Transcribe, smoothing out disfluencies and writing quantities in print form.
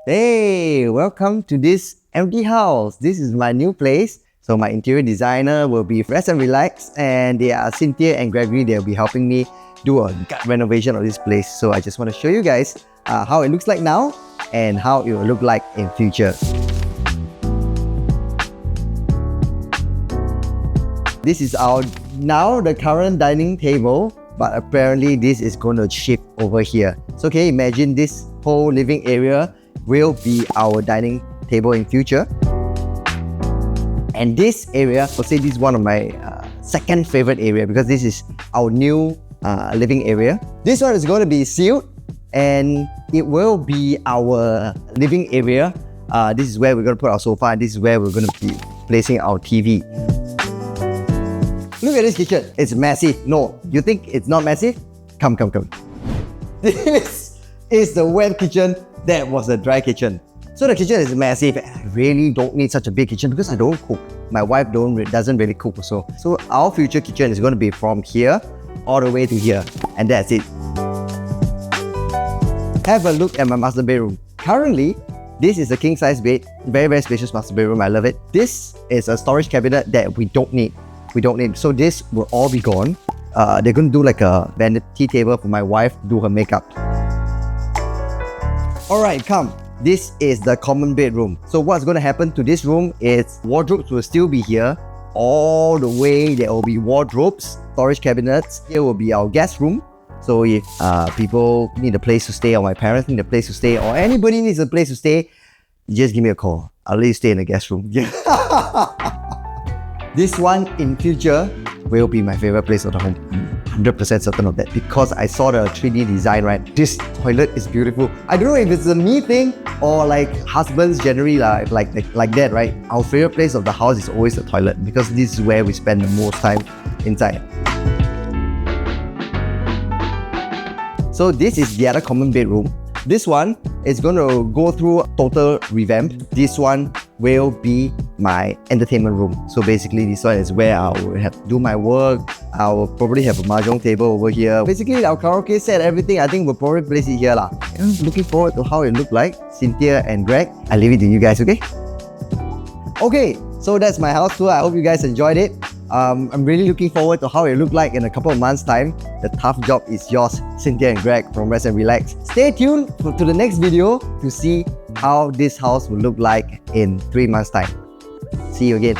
Hey, welcome to this empty house. This is my new place. So my interior designer will be Reszt+Relax, and they are Cynthia and Gregory. They'll be helping me do a gut renovation of this place. So I just want to show you guys how it looks like now and how it will look like in future. This is our the current dining table, but apparently this is going to shift over here. So can you imagine this whole living area will be our dining table in future? And this area, I'll say this is one of my second favorite area because this is our new living area. This one is going to be sealed and it will be our living area. This is where we're going to put our sofa and this is where we're going to be placing our TV. Look at this kitchen. It's massive. No, you think it's not massive? Come. This is the wet kitchen. That was the dry kitchen. So the kitchen is massive. I really don't need such a big kitchen because I don't cook. My wife doesn't really cook also. So our future kitchen is going to be from here all the way to here. And that's it. Have a look at my master bedroom. Currently, this is a king size bed. Very, very spacious master bedroom. I love it. This is a storage cabinet that we don't need. So this will all be gone. They're going to do like a vanity table for my wife to do her makeup. Alright, come. This is the common bedroom. So what's going to happen to this room is wardrobes will still be here. All the way there will be wardrobes, storage cabinets. Here will be our guest room. So if people need a place to stay, or my parents need a place to stay, or anybody needs a place to stay, just give me a call. I'll let you stay in the guest room. This one in future will be my favorite place of the home. 100% certain of that because I saw the 3D design, right? This toilet is beautiful. I don't know if it's a me thing or like husbands generally like that, right? Our favorite place of the house is always the toilet because this is where we spend the most time inside. So this is the other common bedroom. This one is going to go through a total revamp. This one will be my entertainment room. So basically this one is where I will have to do my work. I will probably have a mahjong table over here. Basically our karaoke set, everything, I think we'll probably place it here lah. I'm looking forward to how it look like. Cynthia and Greg, I leave it to you guys, okay? Okay, so that's my house tour. I hope you guys enjoyed it. I'm really looking forward to how it look like in a couple of months' time. The tough job is yours, Cynthia and Greg from Reszt+Relax. Stay tuned to the next video to see how this house will look like in 3 months' time. See you again.